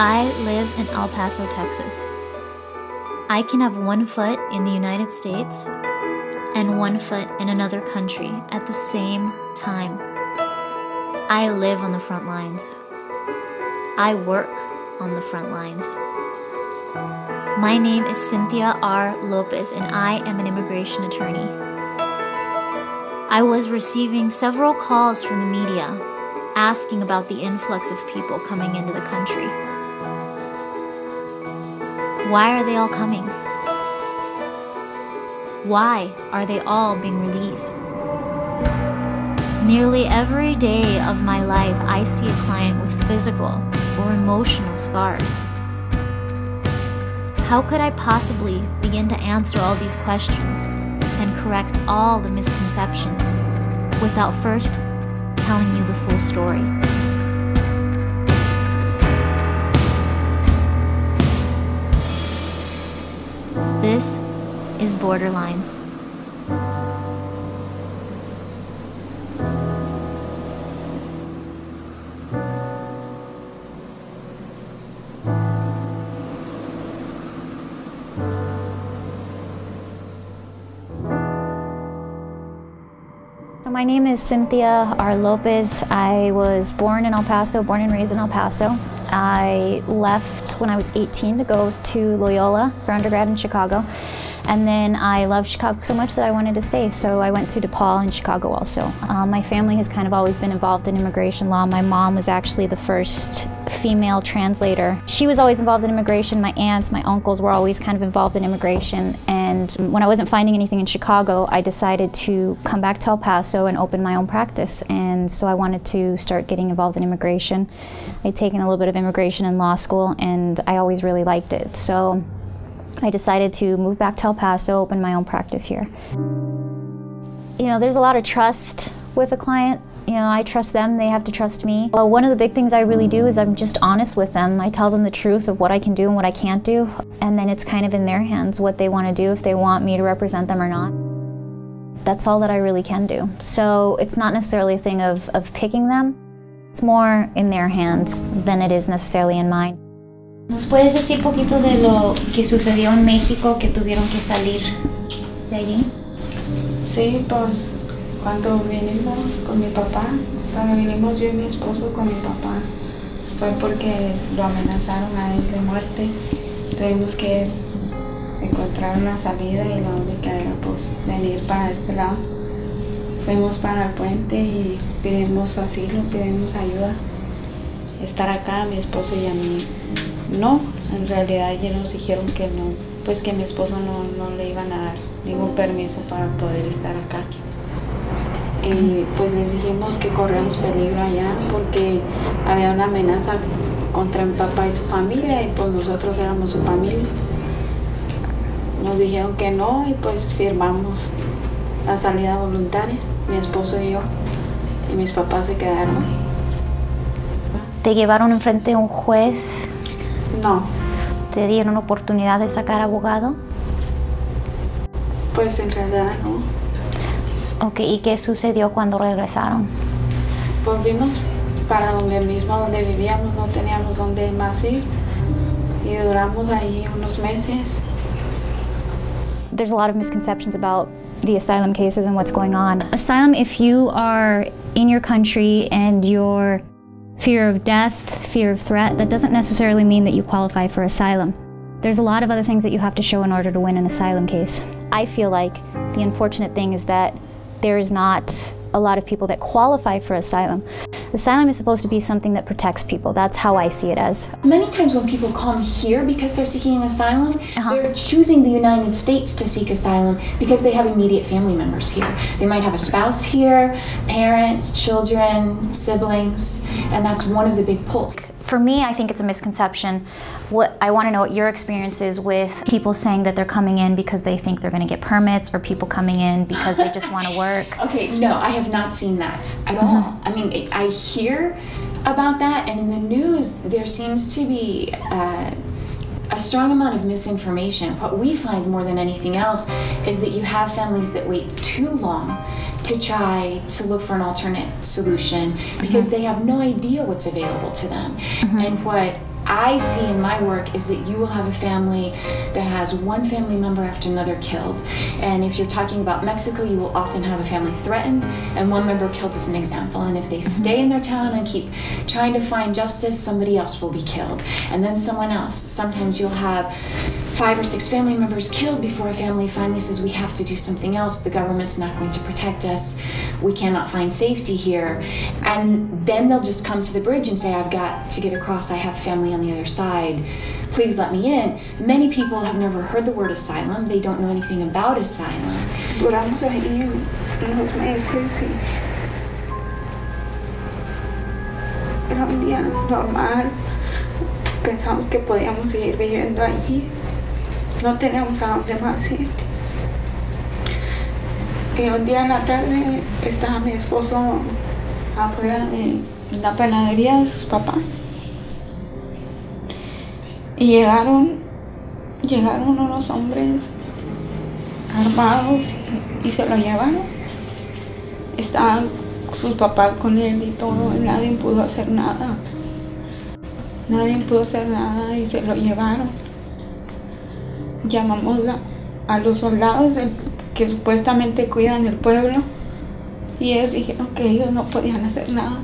I live in El Paso, Texas. I can have one foot in the United States and one foot in another country at the same time. I live on the front lines. I work on the front lines. My name is Cynthia R. Lopez, and I am an immigration attorney. I was receiving several calls from the media asking about the influx of people coming into the country. Why are they all coming? Why are they all being released? Nearly every day of my life, I see a client with physical or emotional scars. How could I possibly begin to answer all these questions and correct all the misconceptions without first telling you the full story? This is Borderlines. So my name is Cynthia R. Lopez. I was born in El Paso, born and raised in El Paso. I left when I was 18 to go to Loyola for undergrad in Chicago. And then I loved Chicago so much that I wanted to stay, so I went to DePaul in Chicago also. My family has kind of always been involved in immigration law. My mom was actually the first female translator. She was always involved in immigration. My aunts, my uncles were always kind of involved in immigration. And when I wasn't finding anything in Chicago, I decided to come back to El Paso and open my own practice. And so I wanted to start getting involved in immigration. I'd taken a little bit of immigration in law school, and I always really liked it. So I decided to move back to El Paso, open my own practice here. You know, there's a lot of trust with a client. You know, I trust them, they have to trust me. Well, one of the big things I really do is I'm just honest with them. I tell them the truth of what I can do and what I can't do, and then it's kind of in their hands what they want to do, if they want me to represent them or not. That's all that I really can do. So it's not necessarily a thing of picking them. It's more in their hands than it is necessarily in mine. ¿Nos puedes decir poquito de lo que sucedió en México, que tuvieron que salir de allí? Sí, pues cuando vinimos con mi papá, cuando vinimos yo y mi esposo con mi papá, fue porque lo amenazaron a él de muerte. Tuvimos que encontrar una salida y la única era pues venir para este lado. Fuimos para el puente y pedimos asilo, pedimos ayuda. Estar acá, mi esposo y a mí. No, en realidad ya nos dijeron que no, pues que mi esposo no le iban a dar ningún permiso para poder estar acá. Y pues les dijimos que corríamos peligro allá porque había una amenaza contra mi papá y su familia, y pues nosotros éramos su familia. Nos dijeron que no y pues firmamos la salida voluntaria, mi esposo y yo, y mis papás se quedaron. ¿Te llevaron enfrente a un juez? No. ¿Te dieron oportunidad de sacar abogado? Pues en realidad no. Ok, ¿y qué sucedió cuando regresaron? Volvimos para donde vivíamos, no teníamos dónde más ir, y duramos ahí unos meses. There's a lot of misconceptions about the asylum cases and what's going on. Asylum, if you are in your country and you're fear of death, fear of threat, that doesn't necessarily mean that you qualify for asylum. There's a lot of other things that you have to show in order to win an asylum case. I feel like the unfortunate thing is that there's not a lot of people that qualify for asylum. Asylum is supposed to be something that protects people. That's how I see it as. Many times when people come here because they're seeking asylum, they're choosing the United States to seek asylum because they have immediate family members here. They might have a spouse here, parents, children, siblings, and that's one of the big pulls. For me, I think it's a misconception. I want to know what your experience is with people saying that they're coming in because they think they're going to get permits, or people coming in because they just want to work. Okay, no, I have not seen that at all. I mean, I hear about that, and in the news, there seems to be a strong amount of misinformation. What we find more than anything else is that you have families that wait too long to try to look for an alternate solution because they have no idea what's available to them. And what I see in my work is that you will have a family that has one family member after another killed. And if you're talking about Mexico, you will often have a family threatened and one member killed as an example. And if they stay in their town and keep trying to find justice, somebody else will be killed. And then someone else. Sometimes you'll have 5 or 6 family members killed before a family finally says, we have to do something else. The government's not going to protect us. We cannot find safety here. And then they'll just come to the bridge and say, I've got to get across. I have family on the other side. Please let me in. Many people have never heard the word asylum. They don't know anything about asylum. Duramos ahí unos meses y era un día normal. Pensamos que podíamos seguir viviendo allí. No teníamos a dónde más ir. Y un día en la tarde estaba mi esposo afuera de la panadería de sus papás. Y llegaron unos hombres armados y se lo llevaron. Estaban sus papás con él y todo, y nadie pudo hacer nada. Nadie pudo hacer nada y se lo llevaron. Llamamos a los soldados que supuestamente cuidan el pueblo y ellos dijeron que ellos no podían hacer nada,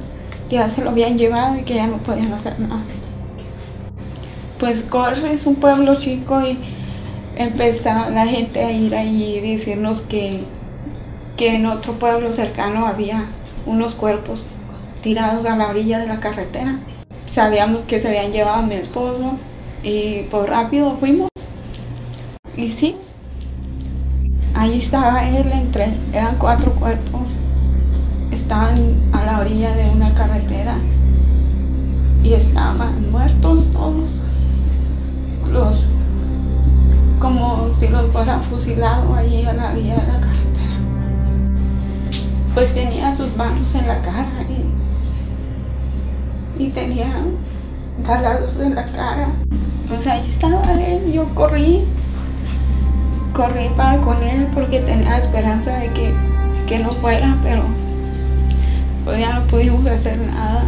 que ya se lo habían llevado y que ya no podían hacer nada. Pues Corre es un pueblo chico y empezó la gente a ir ahí y decirnos que en otro pueblo cercano había unos cuerpos tirados a la orilla de la carretera. Sabíamos que se habían llevado a mi esposo y pues rápido fuimos. Y sí, ahí estaba él, eran 4 cuerpos, estaban a la orilla de una carretera y estaban muertos todos, como si los fueran fusilado allí a la orilla de la carretera. Pues tenía sus manos en la cara y tenía balazos en la cara. Pues ahí estaba él, yo corrí para con él porque tenía esperanza de que no fuera, pero pues ya no pudimos hacer nada.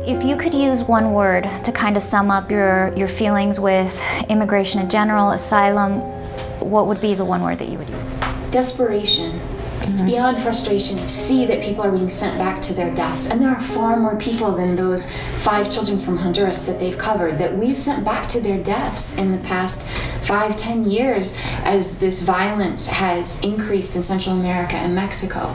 If you could use one word to kind of sum up your feelings with immigration in general, asylum, what would be the one word that you would use? Desperation. It's beyond frustration to see that people are being sent back to their deaths. And there are far more people than those 5 children from Honduras that they've covered that we've sent back to their deaths in the past 5-10 years as this violence has increased in Central America and Mexico,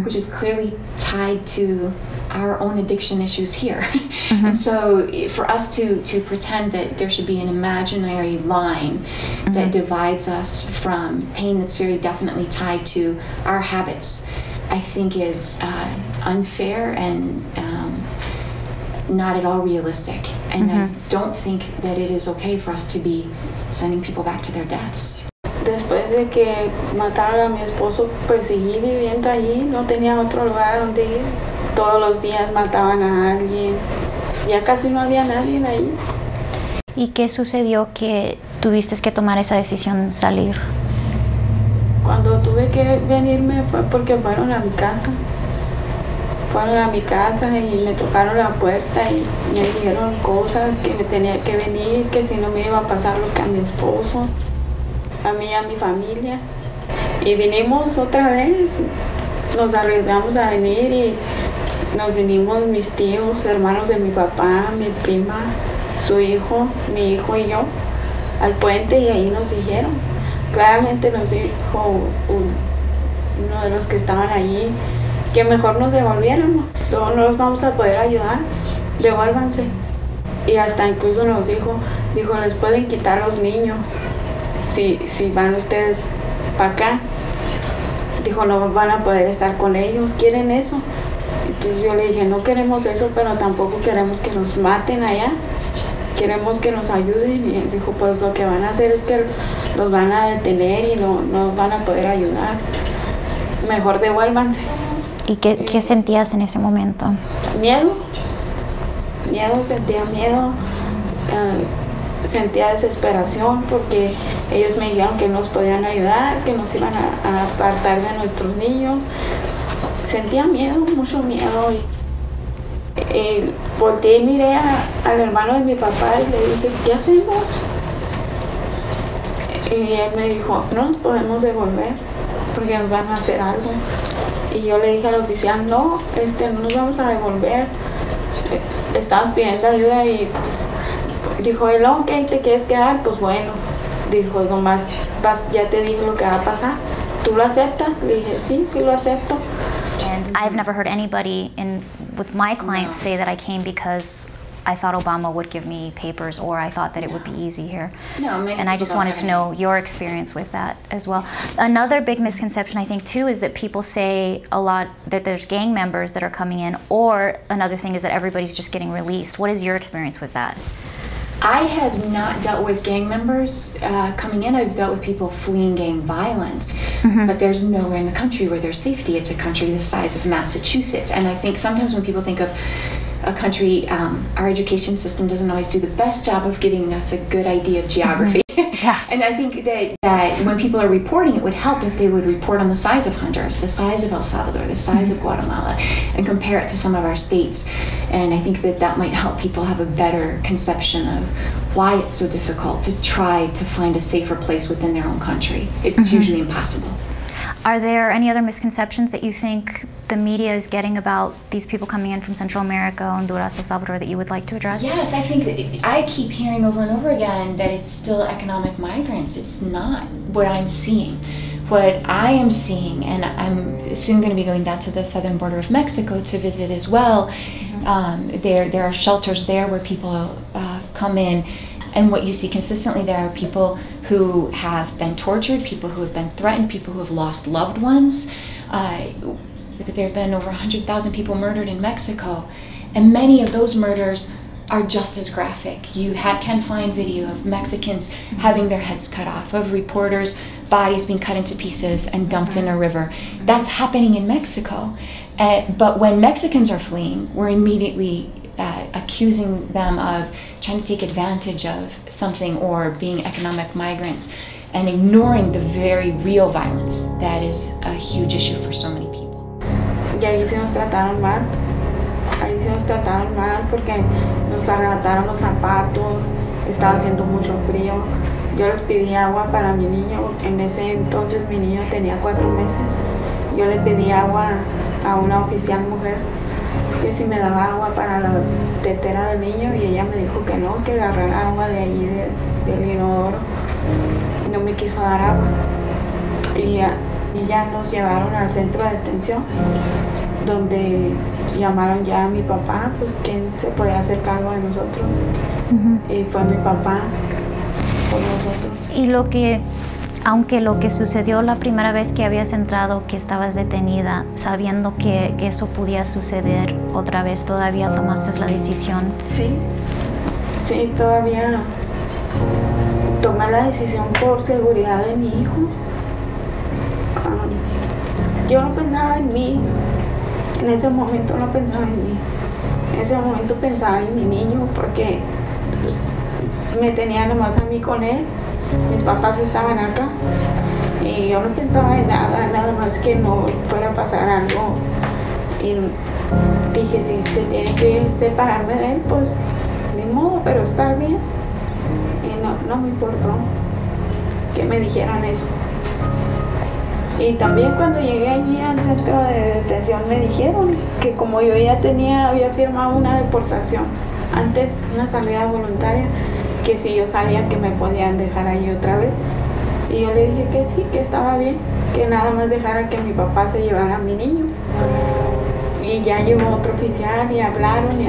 which is clearly tied to our own addiction issues here. And so for us to pretend that there should be an imaginary line that divides us from pain that's very definitely tied to our habits, I think is unfair and not at all realistic. And I don't think that it is okay for us to be sending people back to their deaths. Después de que mataron a mi esposo, pues seguí viviendo allí, no tenía otro lugar donde ir. Todos los días mataban a alguien, ya casi no había nadie ahí. ¿Y qué sucedió que tuviste que tomar esa decisión salir? Cuando tuve que venirme fue porque fueron a mi casa. Fueron a mi casa y me tocaron la puerta y me dijeron cosas que me tenía que venir, que si no me iba a pasar lo que a mi esposo, a mí y a mi familia. Y vinimos otra vez, nos arriesgamos a venir y nos vinimos mis tíos, hermanos de mi papá, mi prima, su hijo, mi hijo y yo, al puente y ahí nos dijeron, claramente nos dijo uno de los que estaban allí, que mejor nos devolviéramos, no nos vamos a poder ayudar, devuélvanse. Y hasta incluso nos dijo, les pueden quitar los niños si van ustedes para acá. Dijo, no van a poder estar con ellos, ¿quieren eso? Entonces yo le dije, no queremos eso, pero tampoco queremos que nos maten allá, queremos que nos ayuden. Y él dijo, pues lo que van a hacer es que los van a detener y no nos van a poder ayudar, mejor devuélvanse. ¿Y qué sentías en ese momento? Miedo sentía miedo, sentía desesperación porque ellos me dijeron que nos podían ayudar, que nos iban a apartar de nuestros niños. Sentía miedo, mucho miedo. Y volteé y miré al hermano de mi papá y le dije, ¿qué hacemos? Y él me dijo, no nos podemos devolver porque nos van a hacer algo. Y yo le dije al oficial, no, no nos vamos a devolver. Estamos pidiendo ayuda y dijo él, ok, ¿te quieres quedar? Pues bueno. Dijo, nomás ya te dije lo que va a pasar. ¿Tú lo aceptas? Le dije, sí, sí lo acepto. And I've never heard anybody with my clients say that I came because I thought Obama would give me papers or I thought that it would be easy here. No, and I just wanted to know your experience with that as well. Another big misconception I think too is that people say a lot that there's gang members that are coming in, or another thing is that everybody's just getting released. What is your experience with that? I have not dealt with gang members coming in. I've dealt with people fleeing gang violence, but there's nowhere in the country where there's safety. It's a country the size of Massachusetts. And I think sometimes when people think of a country, our education system doesn't always do the best job of giving us a good idea of geography. Yeah. And I think that when people are reporting, it would help if they would report on the size of Honduras, the size of El Salvador, the size of Guatemala, and compare it to some of our states. And I think that might help people have a better conception of why it's so difficult to try to find a safer place within their own country. It's usually impossible. Are there any other misconceptions that you think the media is getting about these people coming in from Central America, Honduras, El Salvador that you would like to address? Yes, I think that I keep hearing over and over again that it's still economic migrants. It's not what I'm seeing. What I am seeing, and I'm soon going to be going down to the southern border of Mexico to visit as well. There are shelters there where people come in. And what you see consistently there are people who have been tortured, people who have been threatened, people who have lost loved ones. There have been over 100,000 people murdered in Mexico. And many of those murders are just as graphic. You can find video of Mexicans having their heads cut off, of reporters' bodies being cut into pieces and dumped in a river. That's happening in Mexico. But when Mexicans are fleeing, we're immediately accusing them of trying to take advantage of something or being economic migrants and ignoring the very real violence that is a huge issue for so many people. Y ahí sí nos trataron mal. Ahí sí nos trataron mal porque nos arrebataron los zapatos, estaba haciendo mucho frío. Yo les pedí agua para mi niño. En ese entonces mi niño tenía 4 meses. Yo le pedí agua a una oficial mujer que si me daba agua para la tetera del niño y ella me dijo que no, que agarrara agua de allí del inodoro y no me quiso dar agua y ya nos llevaron al centro de detención donde llamaron ya a mi papá, pues quién se podía hacer cargo de nosotros y fue mi papá por nosotros. Y aunque lo que sucedió la primera vez que habías entrado, que estabas detenida, sabiendo que eso podía suceder otra vez, ¿todavía tomaste la decisión? Sí, todavía tomé la decisión por seguridad de mi hijo. Yo no pensaba en mí, en ese momento no pensaba en mí, en ese momento pensaba en mi niño porque me tenía nomás a mí con él. Mis papás estaban acá y yo no pensaba en nada más que no fuera a pasar algo. Y dije, si se tiene que separarme de él, pues ni modo, pero estar bien. Y no me importó que me dijeran eso. Y también cuando llegué allí al centro de detención me dijeron que como yo ya había firmado una deportación, antes una salida voluntaria, que si yo salía que me podían dejar ahí otra vez. Y yo le dije que sí, que estaba bien, que nada más dejara que mi papá se llevara a mi niño. Y ya llegó otro oficial y hablaron y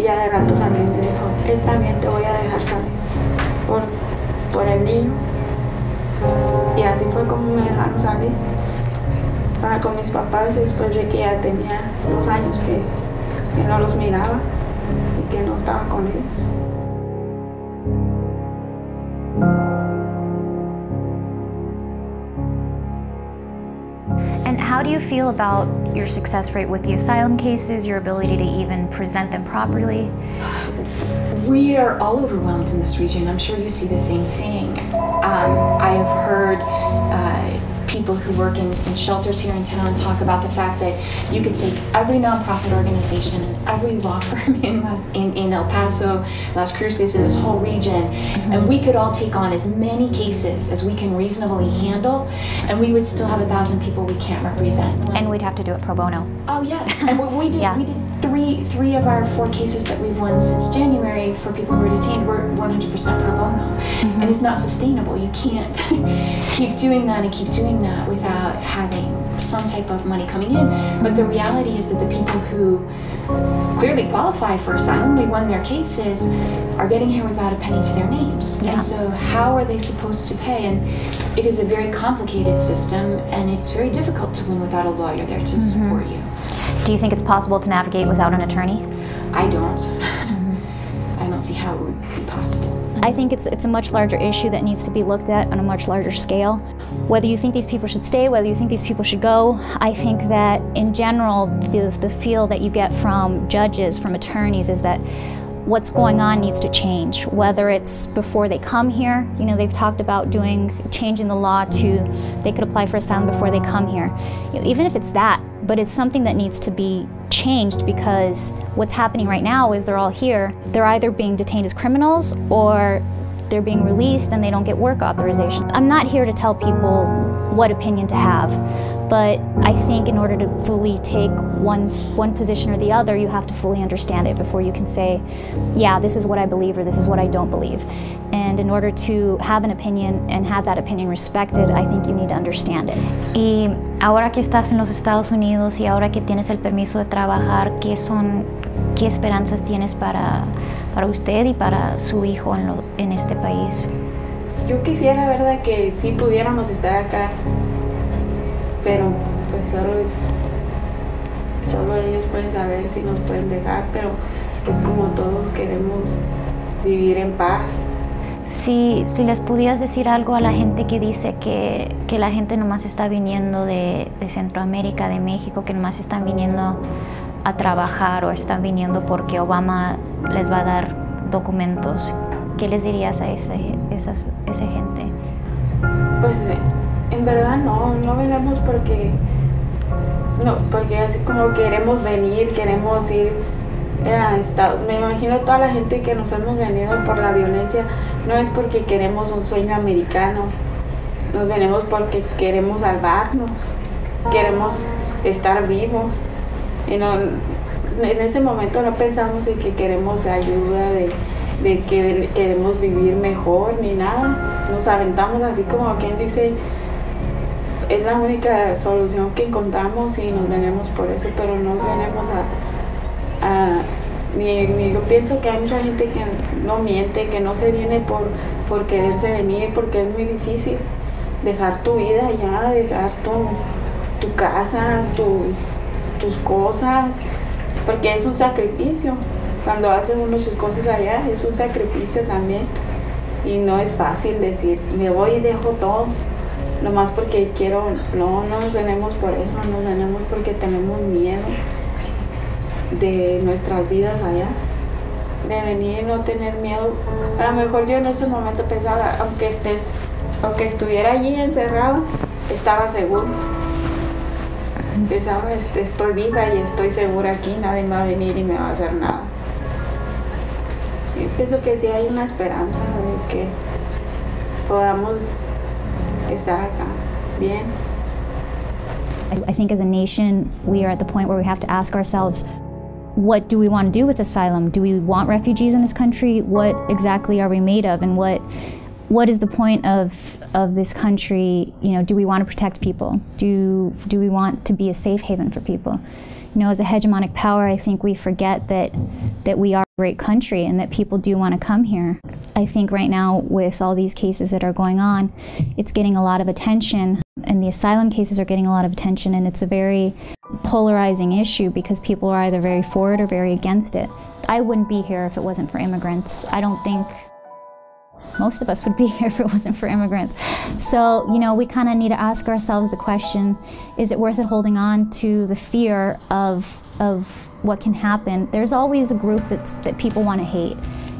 ya de rato salió y me dijo, está bien, te voy a dejar salir por el niño. Y así fue como me dejaron salir con mis papás después de que ya tenía 2 años que no los miraba y que no estaba con ellos. And how do you feel about your success rate with the asylum cases, your ability to even present them properly? We are all overwhelmed in this region. I'm sure you see the same thing. I have heard people who work in shelters here in town talk about the fact that you could take every nonprofit organization and every law firm in El Paso, Las Cruces, in this whole region, and we could all take on as many cases as we can reasonably handle, and we would still have 1,000 people we can't represent. And we'd have to do it pro bono. Oh yes, and we did. Yeah. We did three of our 4 cases that we've won since January for people who were detained were 100% pro bono, and it's not sustainable. You can't keep doing that and keep doing that without having some type of money coming in. But the reality is that the people who clearly qualify for asylum, we won their cases, are getting here without a penny to their names. Yeah. And so how are they supposed to pay? And it is a very complicated system, and it's very difficult to win without a lawyer there to support you. Do you think it's possible to navigate without an attorney? I don't. I don't see how it would be possible. I think it's a much larger issue that needs to be looked at on a much larger scale. Whether you think these people should stay, whether you think these people should go, I think that in general, the feel that you get from judges, from attorneys, is that what's going on needs to change. Whether it's before they come here, you know, they've talked about changing the law to they could apply for asylum before they come here. You know, even if it's that, but it's something that needs to be changed, because what's happening right now is they're all here. They're either being detained as criminals or they're being released and they don't get work authorization. I'm not here to tell people what opinion to have, but I think in order to fully take one position or the other, you have to fully understand it before you can say, yeah, this is what I believe or this is what I don't believe. And in order to have an opinion and have that opinion respected, I think you need to understand it. Y ahora que estás en los Estados Unidos y ahora que tienes el permiso de trabajar, ¿qué esperanzas tienes para usted y para su hijo en este país? Yo quisiera, verdad, que sí pudiéramos estar acá, pero pues solo ellos pueden saber si nos pueden dejar, pero pues como todos queremos vivir en paz. Si les pudieras decir algo a la gente que dice que la gente nomás está viniendo de Centroamérica, de México, que nomás están viniendo a trabajar o están viniendo porque Obama les va a dar documentos, ¿qué les dirías a esa gente? Pues en verdad no venimos porque así como queremos venir, queremos ir a Estados. Me imagino toda la gente que nos hemos venido por la violencia, no es porque queremos un sueño americano, nos venimos porque queremos salvarnos, queremos estar vivos. Y en ese momento no pensamos en que queremos ayuda, de que queremos vivir mejor ni nada. Nos aventamos así como quien dice, es la única solución que encontramos y nos venimos por eso, pero no venimos ni yo pienso que hay mucha gente que no miente, que no se viene por quererse venir, porque es muy difícil dejar tu vida allá, dejar tu casa, tus cosas, porque es un sacrificio. Cuando hace uno sus cosas allá es un sacrificio también, y no es fácil decir me voy y dejo todo nomás porque quiero. No nos venimos por eso, nos venimos porque tenemos miedo de nuestras vidas allá, de venir y no tener miedo. A lo mejor yo en ese momento pensaba, aunque estuviera allí encerrada, estaba segura. Pensaba, estoy viva y estoy segura aquí, nadie me va a venir y me va a hacer nada. Yo pienso que sí hay una esperanza de que podamos estar acá bien. I think as a nation, we are at the point where we have to ask ourselves, what do we want to do with asylum? Do we want refugees in this country? What exactly are we made of? And what is the point of this country? You know, do we want to protect people? Do we want to be a safe haven for people? You know, as a hegemonic power, I think we forget that we are a great country and that people do want to come here. I think right now, with all these cases that are going on, it's getting a lot of attention, and the asylum cases are getting a lot of attention, and it's a very polarizing issue because people are either very for it or very against it. I wouldn't be here if it wasn't for immigrants. I don't think most of us would be here if it wasn't for immigrants. So, you know, we kind of need to ask ourselves the question, is it worth it holding on to the fear of what can happen? There's always a group that people want to hate.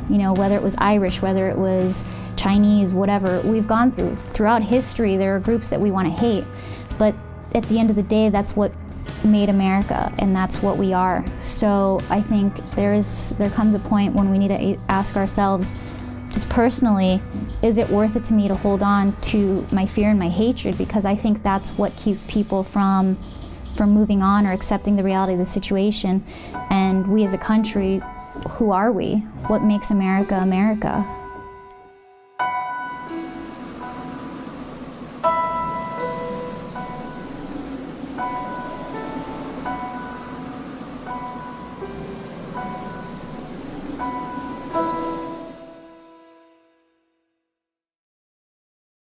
You know, whether it was Irish, whether it was Chinese, whatever. We've gone throughout history, there are groups that we want to hate. But at the end of the day, that's what made America, and that's what we are. So I think there comes a point when we need to ask ourselves, just personally, is it worth it to me to hold on to my fear and my hatred? Because I think that's what keeps people from moving on or accepting the reality of the situation. And we as a country, who are we? What makes America America?